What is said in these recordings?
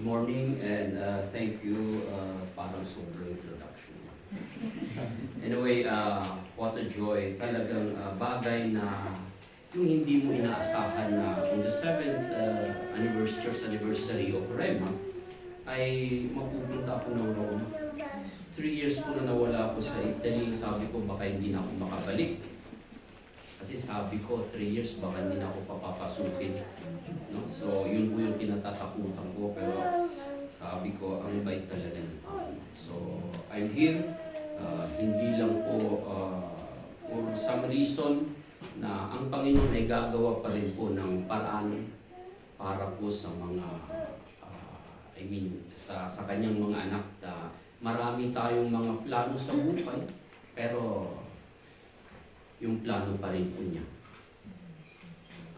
morning and thank you parang sobrang introduction. Anyway, what a joy. Talagang bagay na yung hindi mo inaasahan na on the 7th anniversary of Rema ay mapupunta ako ng Roma. 3 years po na nawala ako sa Italy. Sabi ko baka hindi na ako makabalik. Kasi sabi ko 3 years baka hindi na ako papapasukin. No? So yun po yung kinatatakutan ko, pero sabi ko ang bait talaga ng tao. So I'm here, hindi lang po for some reason na ang Panginoon ay gagawa pa rin po ng paraan para po sa mga sa kanyang mga anak. Marami tayong mga plano sa buhay, pero yung plano pa rin po niya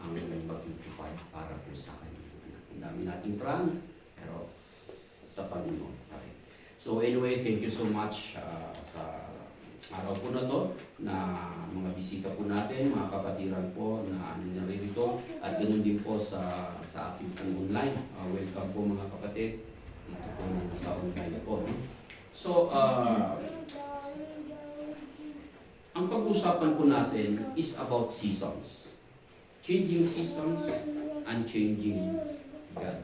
ang magtutupad para po sa kanyang anak. Ang dami nating plano, pero sa Panginoon pa rin. So anyway, thank you so much sa araw po na to, na mga bisita po natin, mga kapatiran po na naririto, at ganoon din po sa ating pong online. Welcome po mga kapatid, ito po na nasa online po. So, ang pag-usapan po natin is about seasons. Changing seasons and changing God.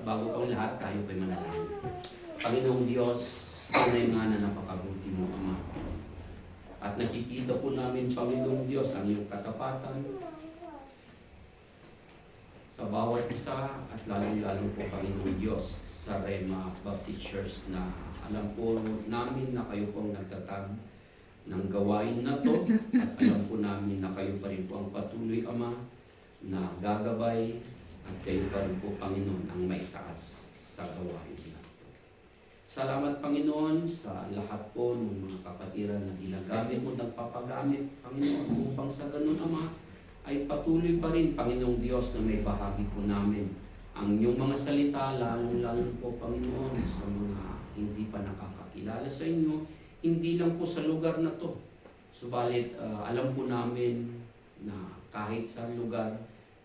Bago pang lahat, tayo po'y manalangin. Panginoong Diyos, tunay nga na napakabuti mo, Ama. At nakikita po namin, Panginoong Diyos, ang iyong katapatan sa bawat isa, at lalong-lalong po, Panginoong Diyos, sa Rema Baptist Church, na alam po namin na kayo pong nagtatag ng gawain na to, at alam po namin na kayo pa rin po ang patuloy, Ama, na gagabay, at kayo pa rin po, Panginoon, ang may taas sa gawain na to. Salamat, Panginoon, sa lahat po ng mga kapatiran na ginagamit mo, nagpapagamit, Panginoon, upang sa ganun, Ama, ay patuloy pa rin, Panginoong Diyos, na may bahagi po namin ang inyong mga salita, lalo po, Panginoon, sa mga hindi pa nakakakilala sa inyo, hindi lang po sa lugar na to. Subalit, alam po namin na kahit sa lugar,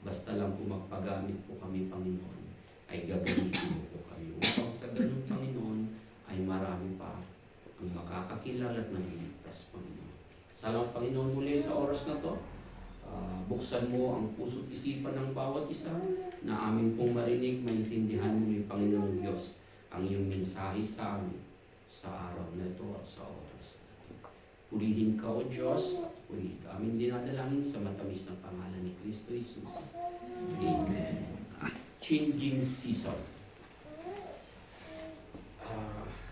basta lang po magpagamit po kami, Panginoon, ay gagamitin mo po kami. Upang sa ganun, Panginoon, ay marami pa ang makakakilala at naliligtas, Panginoon. Salamat, Panginoon, muli sa oras na to. Buksan mo ang puso't isipan ng bawat isa na amin pong marinig, maintindihan muli, Panginoong Diyos, ang iyong mensahe sa amin sa araw na ito at sa oras. Purihin ka, O Diyos, at purihin ka. Amin dinadalangin sa matamis na pangalan ni Kristo Jesus. Amen. Changing season.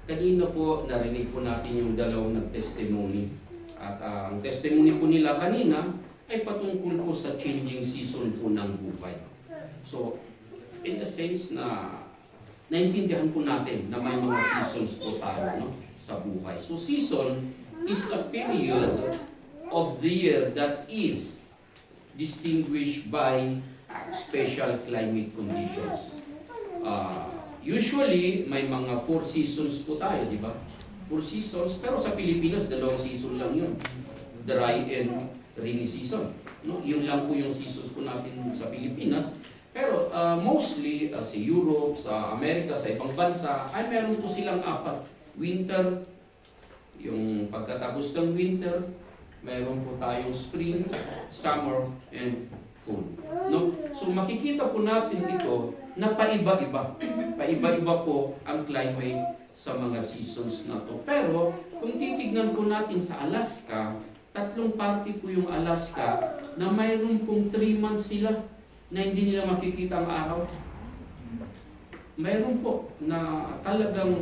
Kanina po, narinig po natin yung dalawang nag-testimony. At ang testimony po nila kanina ay patungkol po sa changing season po ng buhay. So, in the sense na naintindihan po natin na may mga seasons po tayo, no, sa buhay. So, season is a period of the year that is distinguished by special climate conditions. Usually, may mga 4 seasons po tayo, di ba? 4 seasons, pero sa Pilipinas, 2 season lang yun. Dry and rainy season. No? Yun lang po yung seasons po natin sa Pilipinas. Pero mostly sa Europe, sa Amerika, sa ibang bansa, ay meron po silang 4. Winter, yung pagkatapos ng winter, meron po tayong spring, summer, and fall. No? So makikita po natin ito na paiba-iba. Paiba-iba po ang climate sa mga seasons na to. Pero kung titignan po natin sa Alaska, 3 party po yung Alaska na mayroon pong 3 months sila na hindi nila makikita ang araw. Mayroon po na talagang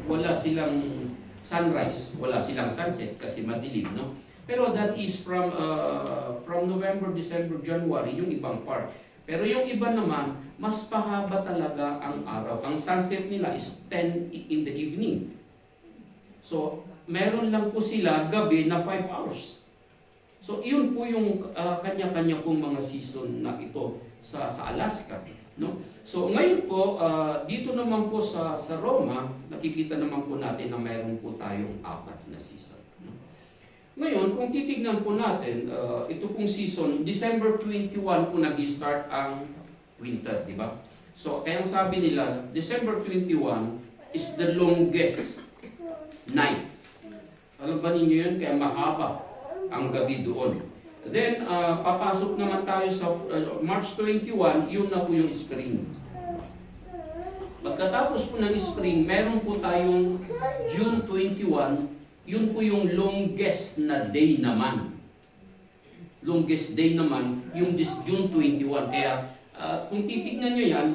wala silang sunrise, wala silang sunset kasi madilim, no? Pero that is from November, December, January, yung ibang part. Pero yung iba naman, mas pahaba talaga ang araw. Ang sunset nila is 10 in the evening. So, meron lang po sila gabi na 5 hours. So, iyon po yung kanya-kanya pong mga season na ito sa Alaska. No? So, ngayon po, dito naman po sa Roma, nakikita naman po natin na mayroon po tayong 4 na season. No? Ngayon, kung titignan po natin, ito pong season, December 21 po nag-start ang winter, di ba? So, kaya sabi nila, December 21 is the longest night. Alam ba ninyo yun? Kaya mahaba ang gabi doon. Then, papasok naman tayo sa March 21, yun na po yung spring. Pagkatapos po ng spring, meron po tayong June 21, yun po yung longest na day naman. Longest day naman, yung this June 21. Kaya, kung titignan nyo yan,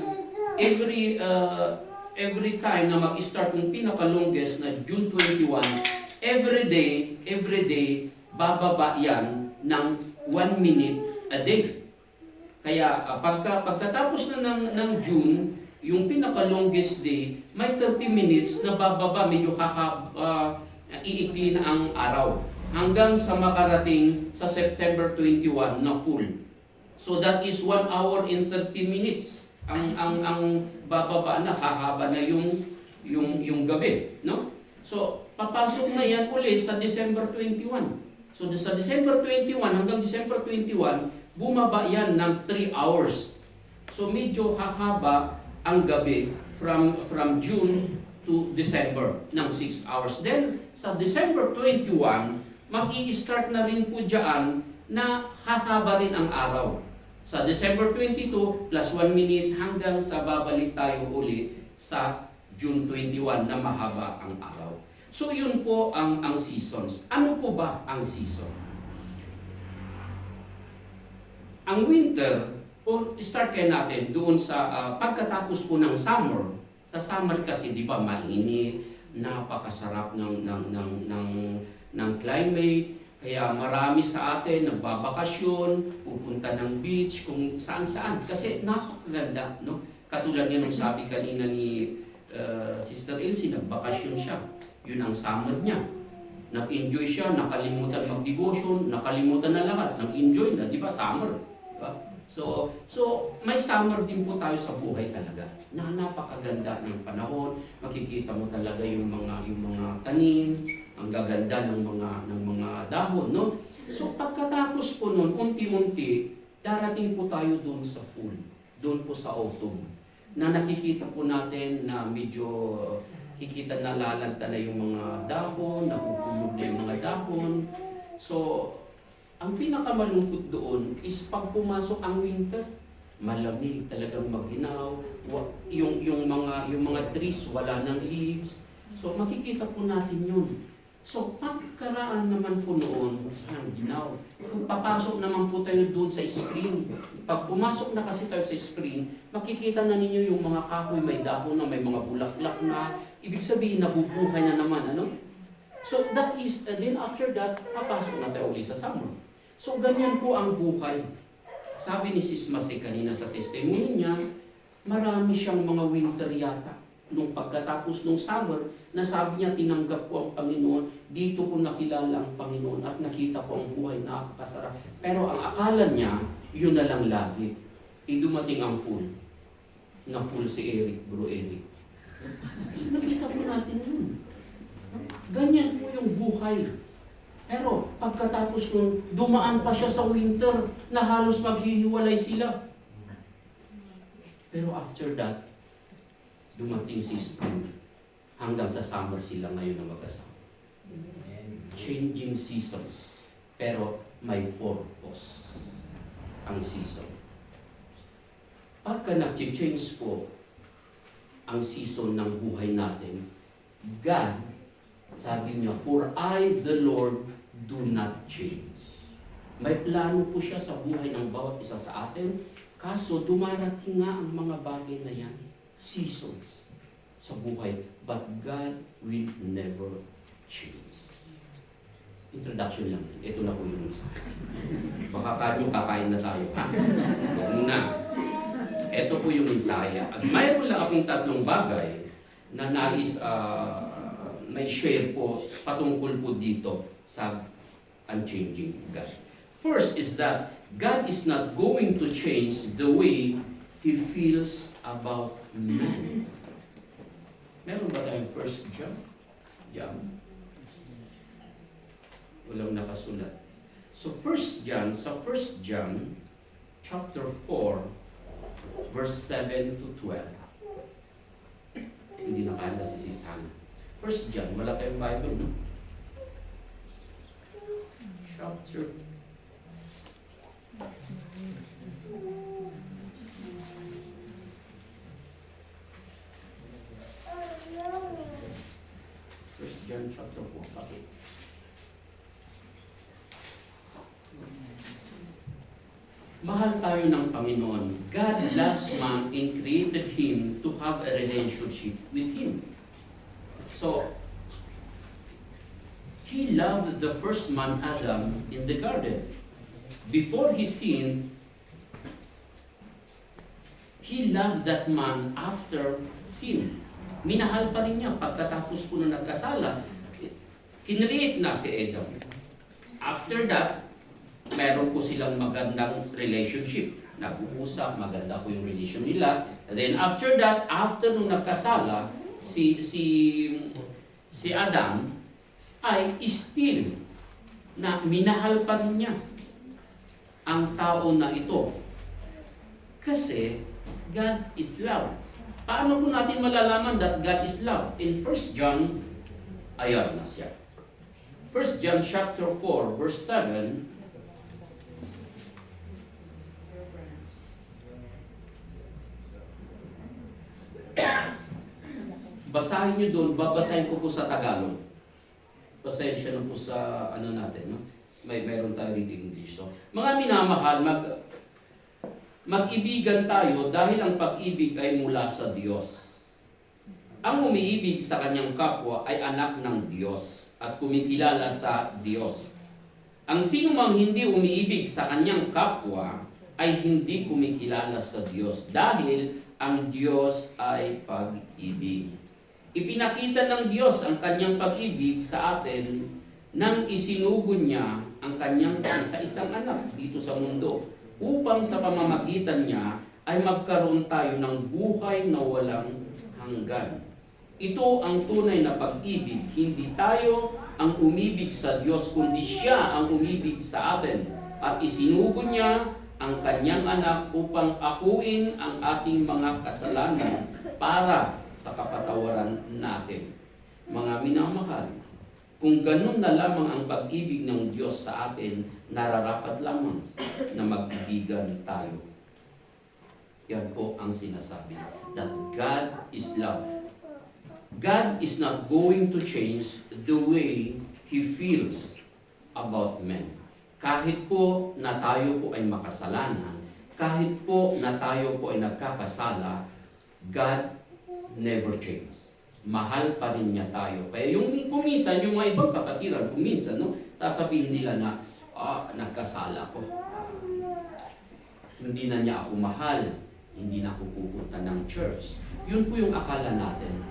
every time na mag-start yung pinaka-longest na June 21, every day, bababa yan ng 1 minute a day. Kaya pagkatapos na ng June, yung pinaka-longest day, may 30 minutes na bababa, medyo iikli na ang araw. Hanggang sa makarating sa September 21 na full. So that is 1 hour and 30 minutes. Ang bababa na, hahaba na yung gabi. No? So, papasok na yan ulit sa December 21. So, sa December 21 hanggang December 21, bumaba yan ng 3 hours. So, medyo hahaba ang gabi from June to December ng 6 hours. Then, sa December 21, mag-i-start na rin po dyan na hahaba rin ang araw. Sa December 22, plus 1 minute hanggang sa babalik tayo uli sa June 21 na mahaba ang araw. So, yun po ang seasons. Ano po ba ang season? Ang winter, start kaya natin doon sa pagkatapos po ng summer. Sa summer kasi, di ba, mainit, napakasarap ng climate. Kaya marami sa atin nagbabakasyon, pupunta ng beach, kung saan-saan. Kasi napakaganda, no? Katulad niya nung sabi kanina ni Sister Elsie, nagbakasyon siya. Yun ang summer niya. Nag-enjoy siya, nakalimutan mag-devotion, nakalimutan na lahat. Nag-enjoy na, di ba? Summer. Diba? So may summer din po tayo sa buhay talaga. Na napakaganda ng panahon. Makikita mo talaga yung mga tanim, ang gaganda ng mga dahon, no? So pagkatapos po nun, unti-unti, darating po tayo doon sa fall, doon po sa autumn, na nakikita po natin na medyo kikita na lalanta na yung mga dahon, nakukulog na yung mga dahon. So, ang pinakamalungkot doon is pag pumasok ang winter, malamig, talagang maghinaw, yung mga trees wala ng leaves. So makikita po natin yun. So pagkaraan naman po noon, ang ginaw. Kung papasok naman po tayo doon sa spring, pag pumasok na kasi tayo sa spring, makikita na ninyo yung mga kahoy, may dahon na, may mga bulaklak na, ibig sabihin nabubuhay na naman, ano? So that is, then after that, papasok na tayo ulit sa summer. So ganyan po ang buhay. Sabi ni Sis Masi kanina sa testimony niya, marami siyang mga winter yata. Nung pagkatapos ng summer, na sabi niya tinanggap ko ang Panginoon, dito ko nakilala ang Panginoon at nakita ko ang buhay na napakasarap. Pero ang akala niya, yun na lang lagi. Dumating ang full. Na full si Eric, Bro Eric. Nakita po natin yun. Ganyan po yung buhay. Pero pagkatapos nung dumaan pa siya sa winter na halos maghihiwalay sila. Pero after that, dumating si spring. Hanggang sa summer sila ngayon na magkasama. Changing seasons. Pero may purpose ang season. Pagka nag-change po ang season ng buhay natin, God, sabi niya, for I, the Lord, do not change. May plano po siya sa buhay ng bawat isa sa atin, kaso dumarating nga ang mga bagay na yan, seasons sa buhay, but God will never change. Introduction lang. Ito na po yung isa. Baka kanyo kakain na tayo. Huwag na. Ito po yung mensaya. At mayroon lang akong tatlong bagay na nais may share po patungkol po dito sa unchanging God. First is that God is not going to change the way He feels about man. Meron ba tayong first John? Yeah. Walang nakasulat. So first John, sa first John, chapter 4, verse 7 to 12. Hindi nakahanda si Sis Hannah. First John, wala tayong Bible, no? Chapter. First John chapter 4. Bakit? Mahal tayo ng Panginoon. God loves man and created him to have a relationship with him. So, he loved the first man, Adam, in the garden. Before he sinned, he loved that man after sin. Minahal pa rin niya pagkatapos po na nagkasala. Kinreate na si Adam. After that, meron po silang magandang relationship. Nag-uusap, maganda po yung relation nila. And then after that, after nung nagkasala, si Adam ay still na minahal pa rin niya ang tao na ito. Kasi God is love. Paano po natin malalaman that God is love? In 1 John, ayan na siya. 1 John chapter 4, verse 7, basahin nyo doon, babasahin ko po sa Tagalog. Pasensya na po sa ano natin, no? Mayroon tayo dito English. So, mga minamahal, mag-ibigan tayo dahil ang pag-ibig ay mula sa Diyos. Ang umiibig sa kanyang kapwa ay anak ng Diyos at kumikilala sa Diyos. Ang sino mang hindi umiibig sa kanyang kapwa ay hindi kumikilala sa Diyos dahil ang Diyos ay pag-ibig. Ipinakita ng Diyos ang kanyang pag-ibig sa atin nang isinugo niya ang kanyang isa-isang anak dito sa mundo upang sa pamamagitan niya ay magkaroon tayo ng buhay na walang hanggan. Ito ang tunay na pag-ibig. Hindi tayo ang umibig sa Diyos, kundi siya ang umibig sa atin. At isinugo niya ang kanyang anak upang akuin ang ating mga kasalanan para sa kapatawaran natin. Mga minamahal, kung ganun na lamang ang pag-ibig ng Diyos sa atin, nararapat lamang na mag-ibigan tayo. Yan po ang sinasabi, that God is love. God is not going to change the way He feels about men. Kahit po na tayo po ay makasalanan, kahit po na tayo po ay nagkakasala, God never change. Mahal pa rin niya tayo. Kaya yung kuminsan, yung mga ibang kapatiran, kuminsan, no, sasabihin nila na, nagkasala ko. Hindi na niya ako mahal. Hindi na ako pupunta ng church. Yun po yung akala natin.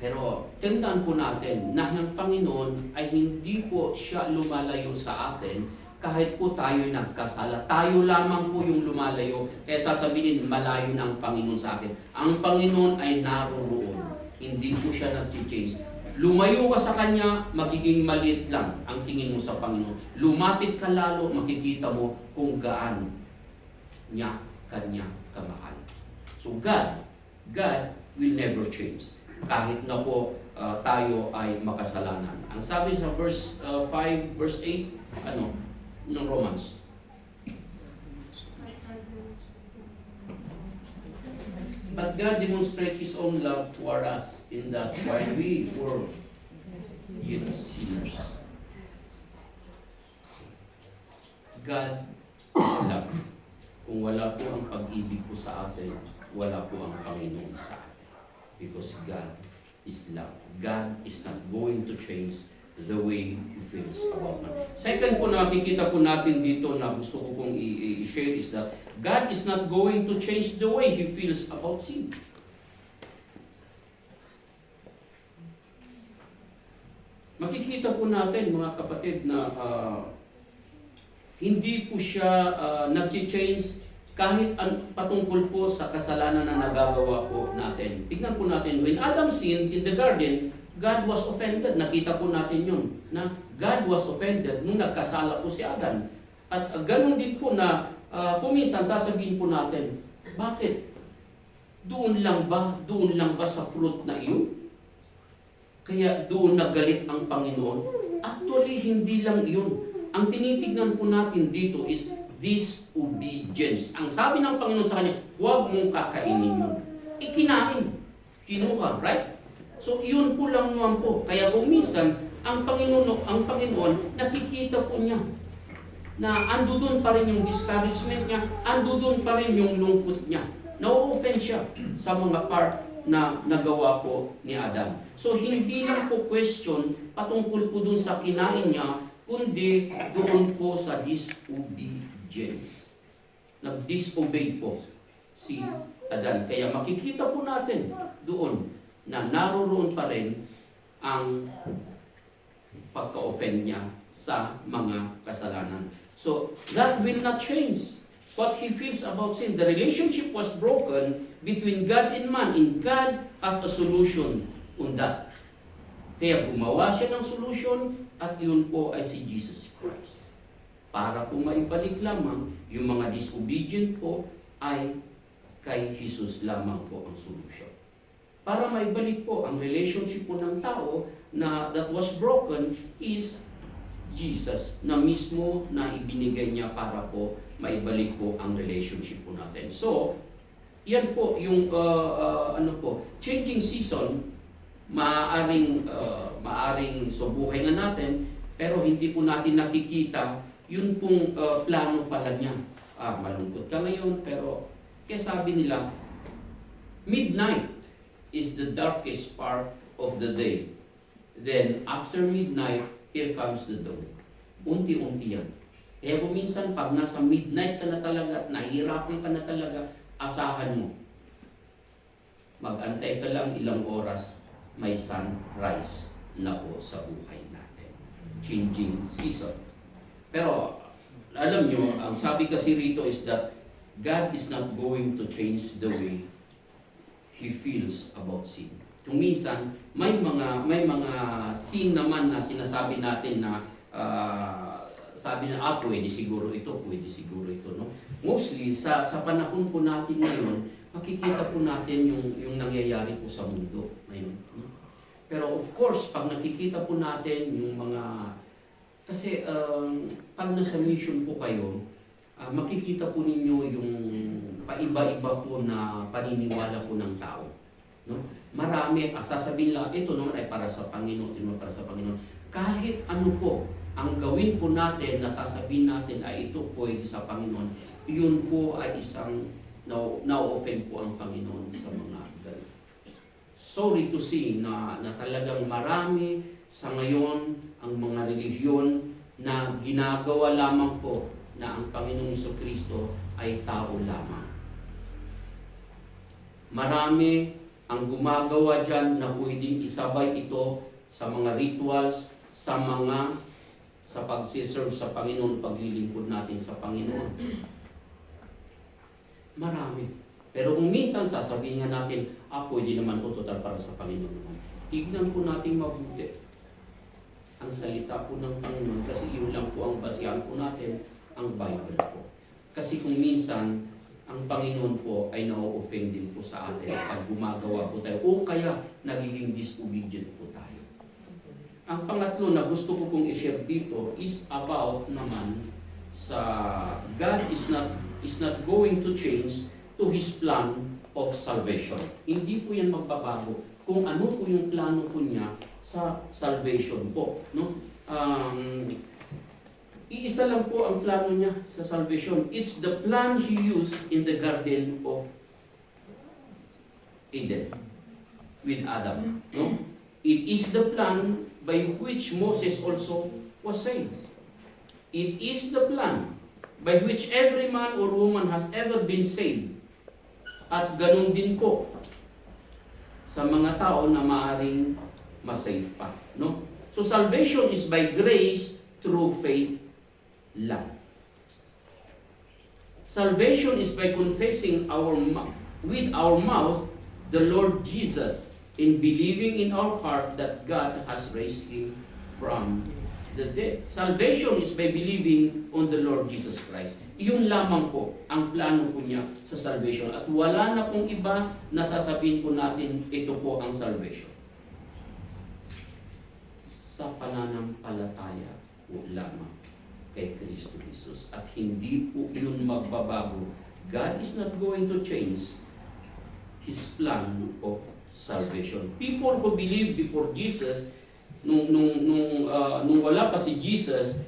Pero tandaan po natin na ang Panginoon ay hindi po siya lumalayo sa atin kahit po tayo nagkasala. Tayo lamang po yung lumalayo. Kaya sasabihin, malayo na ang Panginoon sa atin. Ang Panginoon ay naroroon. Hindi po siya nag-change. Lumayo ka sa Kanya, magiging maliit lang ang tingin mo sa Panginoon. Lumapit ka lalo, makikita mo kung gaano niya Kanya kamahal. So God will never change. Kahit na po tayo ay makasalanan. Ang sabi sa verse 5, verse 8, ng Romans. But God demonstrates His own love toward us in that while we were yet sinners, God is love. Kung wala po ang pag-ibig po sa atin, wala po ang Panginoon sa atin. Because God is love. God is not going to change the way He feels about man. Second po na makikita po natin dito na gusto ko pong i-share is that God is not going to change the way He feels about sin. Makikita po natin mga kapatid na hindi po siya nag-change kahit patungkol po sa kasalanan na nagagawa po natin. Tignan po natin, when Adam sinned in the garden, God was offended. Nakita po natin yun, na God was offended nung nagkasala po si Adam. At ganun din po na kuminsan sasabihin po natin, Bakit? Doon lang ba? Doon lang ba sa fruit na iyon? Kaya doon nagalit ang Panginoon? Actually, hindi lang iyon. Ang tinitignan po natin dito is disobedience. Ang sabi ng Panginoon sa kanya, huwag mong kakainin yun. Kinain. Kinuha, right? So, iyon po lang naman po. Kaya kung minsan, ang Panginoon, nakikita po niya na ando doon pa rin yung discouragement niya, ando doon pa rin yung lungkot niya. Na-offend siya sa mga part na nagawa po ni Adam. So, hindi lang po question patungkol po doon sa kinain niya, kundi doon po sa disobedience. Nag-disobey po si Adan. Kaya makikita po natin doon na naroroon pa rin ang pagka-offend niya sa mga kasalanan. So, that will not change what he feels about sin. The relationship was broken between God and man, and God has a solution on that. Kaya gumawa siya ng solution, at yun po ay si Jesus Christ. Para po maibalik lamang, yung mga disobedient po ay kay Jesus lamang po ang solution. Para maibalik po ang relationship po ng tao na that was broken is Jesus na mismo na ibinigay niya para po maibalik po ang relationship po natin. So, yan po yung changing season, maaring subuhay na natin, pero hindi po natin nakikita yun pong plano pala niya. Malungkot ka ngayon, pero kaya sabi nila, midnight is the darkest part of the day. Then, after midnight, here comes the dawn. Unti-unti yan. Kaya kung minsan, pag nasa midnight ka na talaga at nahihirapan ka na talaga, asahan mo. Mag-antay ka lang ilang oras, may sunrise na po sa buhay natin. Changing season. Pero, alam nyo, ang sabi kasi rito is that God is not going to change the way He feels about sin. Kung minsan, may mga sin naman na sinasabi natin na sabi na, pwede siguro ito, no? Mostly, sa panahon po natin ngayon, makikita po natin yung nangyayari po sa mundo ngayon. No? Pero of course, pag nakikita po natin yung mga, kasi pag nasa mission po kayo, makikita po ninyo yung paiba-iba po na paniniwala po ng tao. No? Marami, sasabihin lang, ito naman ay para sa Panginoon, ito naman para sa Panginoon. Kahit ano po, ang gawin po natin, nasasabihin natin ay ito pwede sa Panginoon, yun po ay isang na-offend po ang Panginoon sa mga ganun. Sorry to see na talagang marami sa ngayon ang mga relihiyon na ginagawa lamang po na ang Panginoong Jesucristo ay tao lamang. Marami ang gumagawa dyan na pwedeng isabay ito sa mga rituals, sa pagsiserve sa Panginoon, paglilingkod natin sa Panginoon. Marami. Pero kung minsan sasabihin nga natin, pwede naman ito total para sa Panginoon naman. Tignan po natin mabuti ang salita po ng Panginoon kasi yun lang po ang basihan po natin, ang Bible po. Kasi kung minsan, ang Panginoon po ay na-offend din po sa atin pag gumagawa po tayo o kaya nagiging disobedient po tayo. Ang pangatlo na gusto ko pong i-share dito is about naman sa God is not going to change to His plan of salvation. Hindi po yan magbabago kung ano po yung plano po niya sa salvation po. No? Iisa lang po ang plano niya sa salvation. It's the plan He used in the Garden of Eden with Adam. No? It is the plan by which Moses also was saved. It is the plan by which every man or woman has ever been saved. At ganun din po sa mga tao na maaaring masave pa. No? So salvation is by grace through faith lang. Salvation is by confessing with our mouth the Lord Jesus in believing in our heart that God has raised Him from the dead. Salvation is by believing on the Lord Jesus Christ. Iyon lamang po ang plano po niya sa salvation. At wala na pong iba na sasabihin po natin, ito po ang salvation. Sa pananampalataya po lamang kay Kristo Jesus. At hindi po yun magbabago. God is not going to change His plan of salvation. People who believed before Jesus, nung wala pa si Jesus,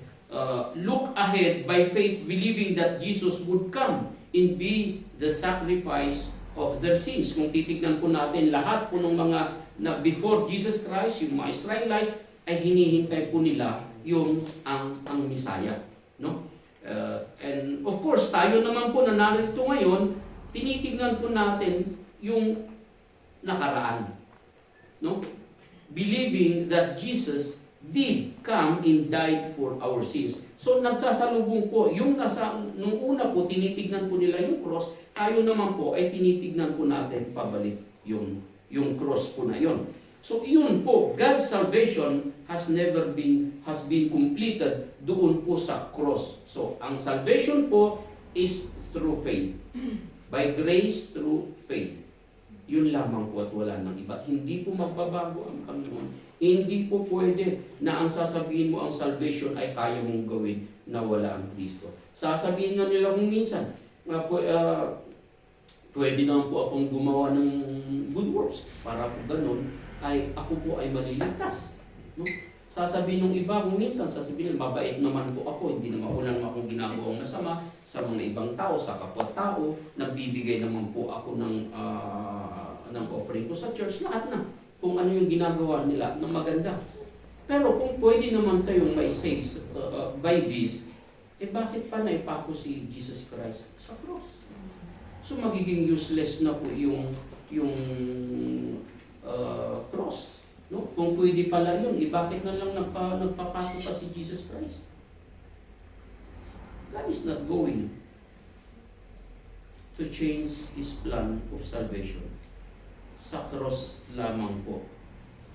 look ahead by faith, believing that Jesus would come and be the sacrifice of their sins. Kung titignan po natin, lahat po ng mga na before Jesus Christ, yung mga Israelites, ay hinihintay po nila yung ang Messiah. No? And of course, tayo naman po na narito ngayon, tinitignan po natin yung nakaraan. No? Believing that Jesus did come and died for our sins. So nagsasalubong po, nung una po tinitignan po nila yung cross, tayo naman po ay tinitignan po natin pabalik yung cross po na yon. So yun po, God's salvation has been completed doon po sa cross. So ang salvation po is through faith. By grace through faith. Yun lamang po at wala nang iba. Hindi po magbabago ang Panginoon. Hindi po pwede na ang sasabihin mo ang salvation ay kaya mong gawin na wala ang Kristo. Sasabihin nga nila kung minsan, pwede naman po akong gumawa ng good works para po ganun ay ako po ay maliligtas. No? Sasabihin ng iba kung minsan, sasabihin mabait naman po ako, hindi naman wala naman akong ginagawang masama sa mga ibang tao, sa kapwa-tao, nagbibigay naman po ako ng offering ko sa church, lahat na. Kung ano yung ginagawa nila na maganda. Pero kung pwede naman tayong may save by this, bakit pa naipako si Jesus Christ sa cross? So magiging useless na po yung cross. No? Kung pwede pala yun, bakit na lang nagpapako pa si Jesus Christ? God is not going to change His plan of salvation. Sa cross lamang po.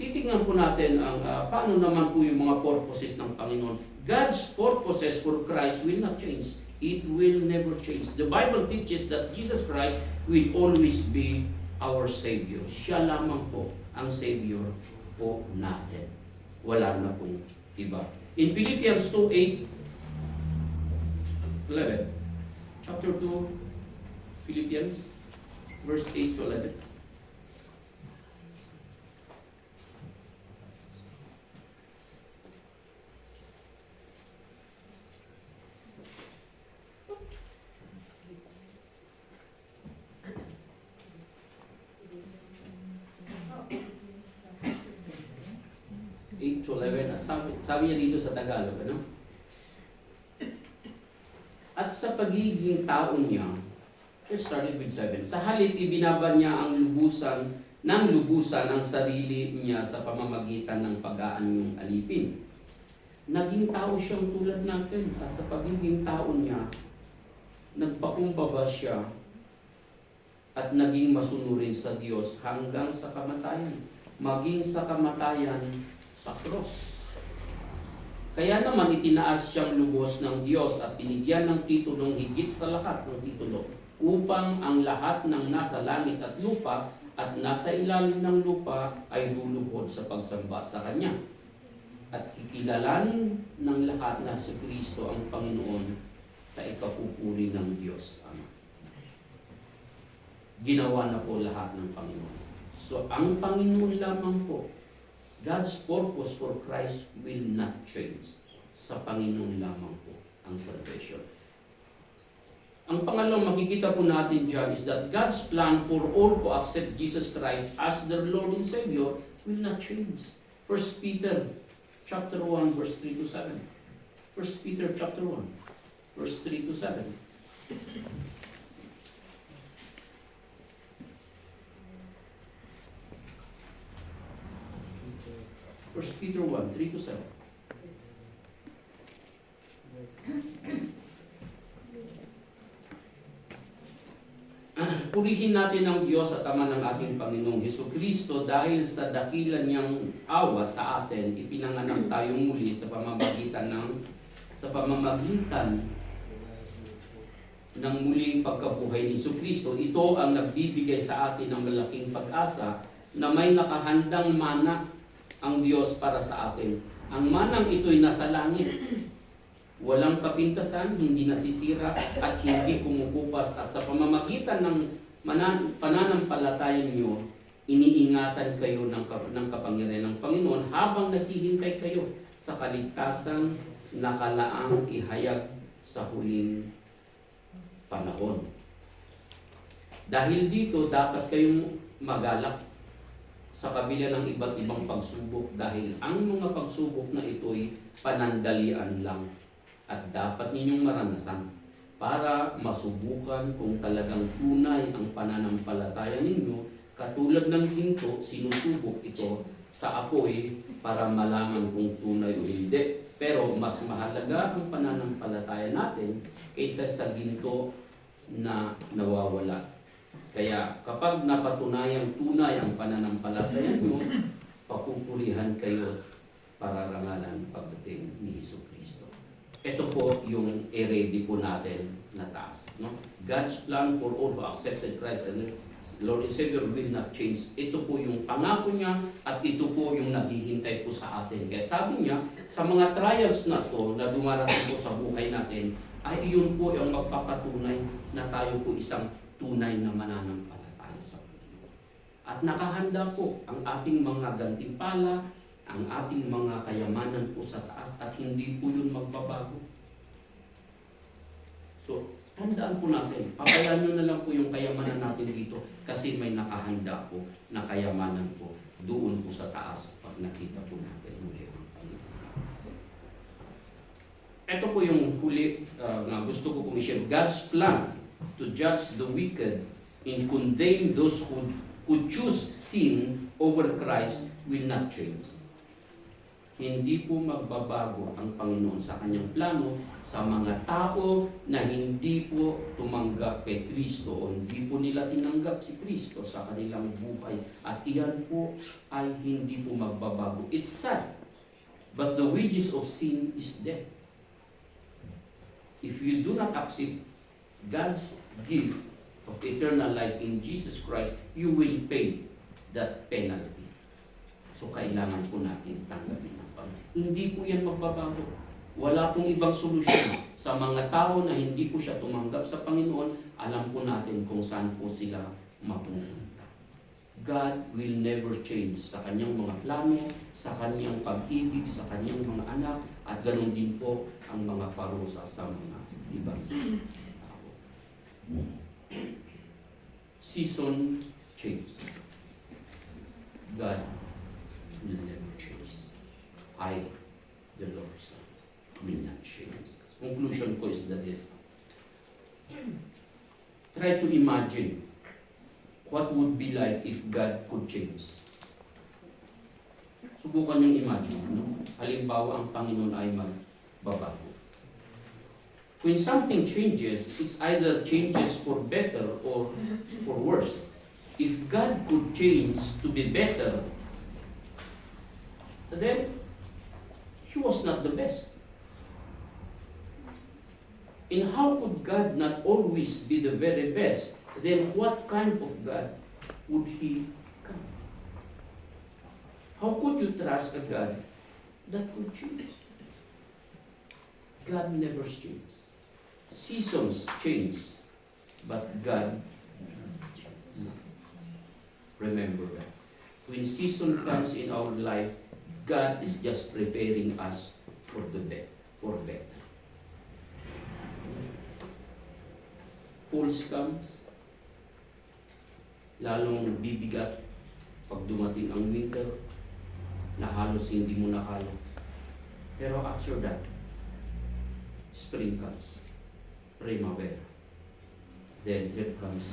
Titignan po natin ang paano naman po yung mga purposes ng Panginoon. God's purposes for Christ will not change. It will never change. The Bible teaches that Jesus Christ will always be our Savior. Siya lamang po ang Savior po natin. Wala na pong iba. In Philippians 2:8-11, chapter 2, Philippians, verse 8-11. Sabi niya dito sa Tagalog, ano? At sa pagiging tao niya, it started with 7. Sa halip, ibinaban niya ang lubusan ng sarili niya sa pamamagitan ng pag-aanyong alipin. Naging tao siyang tulad natin at sa pagiging tao niya, nagpakumbaba siya at naging masunurin sa Diyos hanggang sa kamatayan. Maging sa kamatayan sa cross. Kaya naman itinaas siyang lubos ng Diyos at binigyan ng titulong higit sa lahat ng titulo upang ang lahat ng nasa langit at lupa at nasa ilalim ng lupa ay luluhod sa pagsamba sa Kanya. At kikilalanin ng lahat na si Kristo ang Panginoon sa ikapupuri ng Diyos Ama. Ginawa na po lahat ng Panginoon. So ang Panginoon lamang po, God's purpose for Christ will not change. Sa Panginoon lamang po ang salvation. Ang pangalawang makikita po natin dyan is that God's plan for all who accept Jesus Christ as their Lord and Savior will not change. 1 Peter chapter 1 verse 3-7. 1 Peter chapter 1 verse 3-7. 1 Peter 1, 3-7. Purihin natin ang Diyos at Ama ng ating Panginoong Hesukristo dahil sa dakilan niyang awa sa atin, ipinanganak tayong muli sa pamamagitan ng muling pagkabuhay ni Hesukristo. Ito ang nagbibigay sa atin ng malaking pag-asa na may nakahandang mana ang Diyos para sa atin. Ang manang ito'y nasa langit. Walang kapintasan, hindi nasisira, at hindi kumukupas. At sa pamamagitan ng pananampalataya niyo, iniingatan kayo ng kapangyarihan ng Panginoon habang naghihintay kayo sa kaligtasan na kalaang ihayag sa huling panahon. Dahil dito, dapat kayong magalak sa kabila ng iba't ibang pagsubok dahil ang mga pagsubok na ito'y panandalian lang. At dapat ninyong maranasan para masubukan kung talagang tunay ang pananampalataya ninyo. Katulad ng ginto, sinusubok ito sa apoy para malaman kung tunay o hindi. Pero mas mahalaga ang pananampalataya natin kaysa sa ginto na nawawala. Kaya kapag napatunayang tunay ang pananampalataya nyo, papupurihan kayo para rangalan pagdating ni Hesukristo. Ito po yung i-ready po natin na task. No? God's plan for all who accepted Christ and Lord and Savior will not change. Ito po yung pangako niya at ito po yung naghihintay po sa atin. Kaya sabi niya, sa mga trials na to na dumarating po sa buhay natin, ay iyon po yung magpapatunay na tayo po isang tunay na mananampalataya sa Panginoon. At nakahanda po ang ating mga gantimpala, ang ating mga kayamanan po sa taas at hindi po yun magbabago. So, tandaan po natin, papayan nyo na lang po yung kayamanan natin dito kasi may nakahanda po na kayamanan po doon po sa taas pag nakita po natin muli ang Panginoon. Ito po yung huli na gusto ko pong i-share. God's plan to judge the wicked and condemn those who choose sin over Christ will not change. Hindi po magbabago ang Panginoon sa kanyang plano sa mga tao na hindi po tumanggap kay Kristo o hindi po nila tinanggap si Kristo sa kanilang buhay. At iyan po ay hindi po magbabago. It's sad, but the wages of sin is death. If you do not accept God's gift of eternal life in Jesus Christ, you will pay that penalty. So kailangan po natin tanggapin ang Panginoon. Hindi po yan magbabago. Wala pong ibang solusyon. Sa mga tao na hindi po siya tumanggap sa Panginoon, alam po natin kung saan po sila mapupunta. God will never change sa kanyang mga plano, sa kanyang pag-ibig, sa kanyang mga anak, at ganoon din po ang mga parusa sa mga ibang tao. Season change. God will never change. I, the Lord, will not change. Conclusion ko is this. Try to imagine what would be like if God could change. Subukan niyong imagine. No? Halimbawa, ang Panginoon ay magbabago. When something changes, it's either changes for better or for worse. If God could change to be better, then He was not the best. And how could God not always be the very best? Then what kind of God would He come? How could you trust a God that could change? God never changes. Seasons change, but God no. Remember that. When season comes in our life, God is just preparing us for the better. Falls comes, lalong bibigat pag dumating ang winter na halos hindi mo na kaya. Pero after that, spring comes, primavera. Then here comes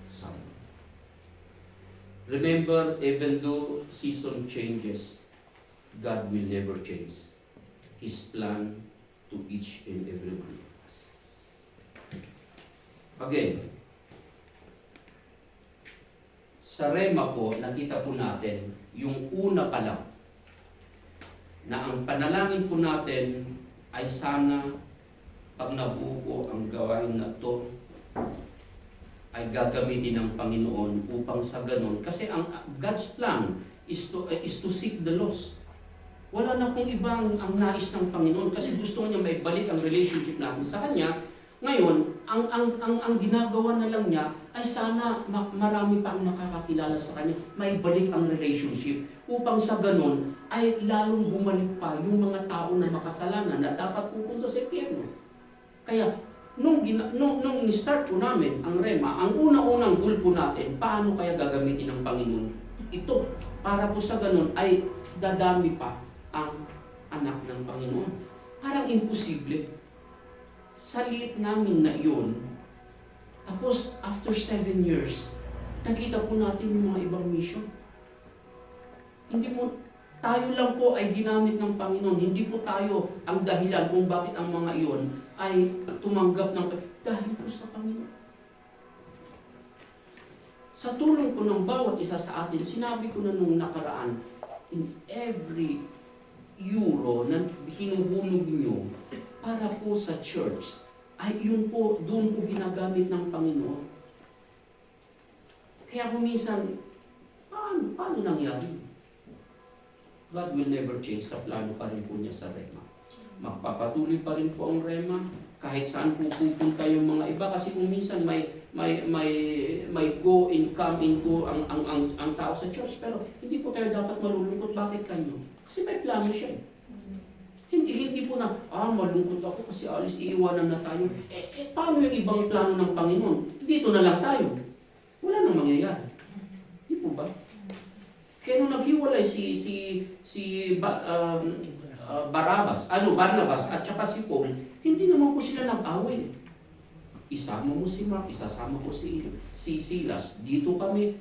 summer. Remember, even though season changes, God will never change His plan to each and every one of us. Again, sa Rema po, nakita po natin yung una pa lang na ang panalangin po natin ay sana pag nabuo po ang gawain na to ay gagamitin ng Panginoon upang sa ganun. Kasi ang God's plan is to seek the lost. Wala na pong ibang ang nais ng Panginoon kasi gusto niya may balik ang relationship natin sa Kanya. Ngayon, ang ginagawa na lang niya ay sana marami pa ang makakakilala sa Kanya, may balik ang relationship upang sa ganun ay lalong bumalik pa yung mga tao na makasalanan na dapat pupunta sa impyerno. Kaya, nung in-start po namin ang Rema, ang unang-unang goal po natin, paano kaya gagamitin ng Panginoon ito para po sa ganun ay dadami pa ang anak ng Panginoon. Parang imposible. Sa liit namin na iyon, tapos after 7 years, nakita po natin yung mga ibang mission. Tayo lang po ay ginamit ng Panginoon. Hindi po tayo ang dahilan kung bakit ang mga iyon ay tumanggap ng dahil po sa Panginoon. Sa tulong po ng bawat isa sa atin, sinabi ko na nung nakaraan, in every euro na hinuhulog nyo para po sa church, ay yun po, doon po ginagamit ng Panginoon. Kaya kung minsan, paano nangyari? God will never change. Sa plano pa rin po niya sa Rema. Magpapatuloy pa rin po ang Rema kahit saan po pupunta yung mga iba kasi kung minsan may go and come into ang tao sa church pero hindi po tayo dapat malulungkot. Bakit kanyo? Kasi may plano siya. Hindi po na malungkot ako kasi alis iiwanan na tayo. Paano yung ibang plano ng Panginoon? Dito na lang tayo. Wala nang mangyayari. Hindi po ba? Kaya nung naghiwalay Barnabas at saka si Paul, hindi naman po sila nag-away. Isama mo si Mark, isasama ko si Silas. Dito kami,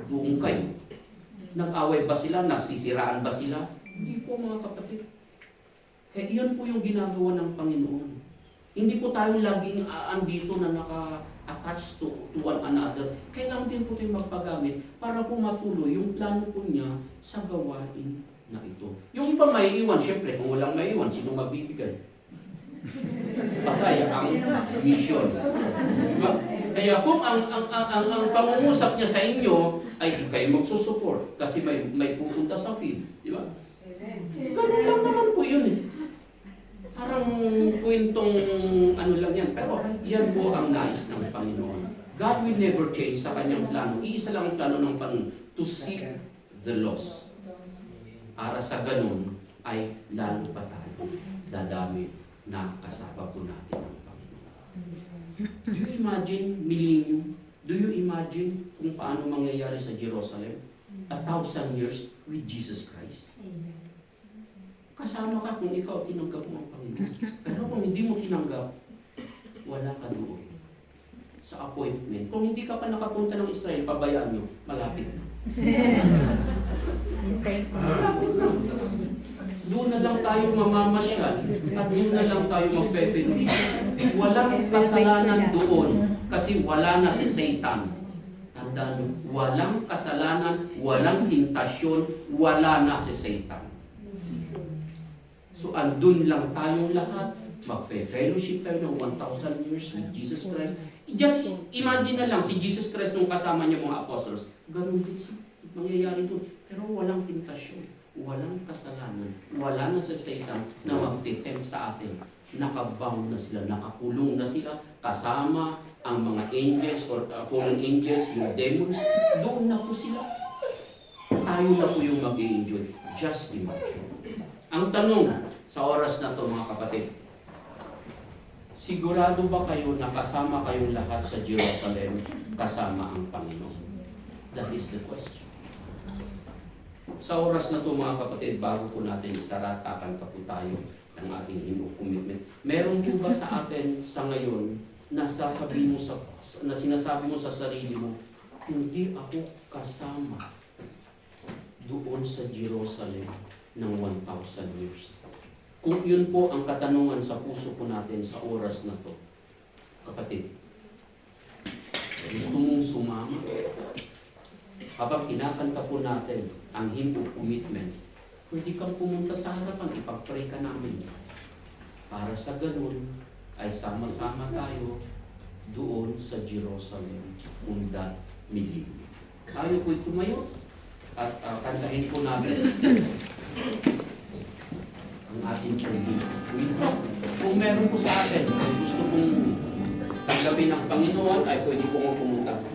doon kayo. Nag-away ba sila? Nagsisiraan ba sila? Hindi po mga kapatid. Kaya iyon po yung ginagawa ng Panginoon. Hindi po tayo laging andito na naka-attach to one another. Kailangan din po tayo magpagamit para po matuloy yung plano po niya sa gawain na ito. Yung iba may iwan, syempre, kung walang may iwan, sino magbibigay? Patay ang mission. Diba? Kaya kung ang pangungusap niya sa inyo ay kayo magsusupport kasi may pupunta sa field. Diba? Ganun lang naman po yun eh. Parang kwentong ano lang yan. Pero yan po ang nais ng Panginoon. God will never change sa kanyang plano. Iisa lang ang plano ng Panginoon, to seek the lost. Para sa ganun ay lalo pa tayo dadami na kasama po natin ang Panginoon. Do you imagine millennium? Do you imagine kung paano mangyayari sa Jerusalem? 1,000 years with Jesus Christ. Kasama ka kung ikaw tinanggap mo ang Panginoon. Pero kung hindi mo tinanggap, wala ka doon. Sa appointment. Kung hindi ka pa nakapunta ng Israel, pabayaan nyo, malapit na. Malapit na. Doon na lang tayo mamamasyal at doon na lang tayo magpepelusyon. Walang kasalanan doon kasi wala na si Satan. Tandaan nyo, walang kasalanan, walang tentasyon, wala na si Satan. So andun lang tayong lahat, magpe-fellowship tayo ng 1,000 years with Jesus Christ. Just imagine na lang si Jesus Christ nung kasama niya mga apostles. Ganun din mangyayari doon. Pero walang tentasyon, walang kasalanan, wala na si Satan na magtitempt sa atin. Nakabound na sila, nakakulong na sila, kasama ang mga angels or fallen angels, yung demons. Doon na po sila. Tayo na po yung mag-i-enjoy. Just imagine. Ang tanong sa oras na to mga kapatid, sigurado ba kayo na kasama kayong lahat sa Jerusalem kasama ang Panginoon? That is the question. Sa oras na to mga kapatid, bago po natin isara, kakanta po tayo ng ating hymn of commitment. Meron po ba sa atin sa ngayon na sinasabi mo sa sarili mo, hindi ako kasama doon sa Jerusalem ng 1,000 years. Kung yun po ang katanungan sa puso po natin sa oras na to, kapatid, gusto mong sumama? habang kinakanta po natin ang hymn of commitment, pwede kang pumunta sa harapan, ipag-pray ka namin. Para sa ganun, ay sama-sama tayo doon sa Jerusalem, Undat Milim. Tayo po'y tumayo at kantahin po natin ang ating pagiging. Kung meron po sa atin, kung gusto pong tanggapin ng Panginoon, ay pwede po pumunta sa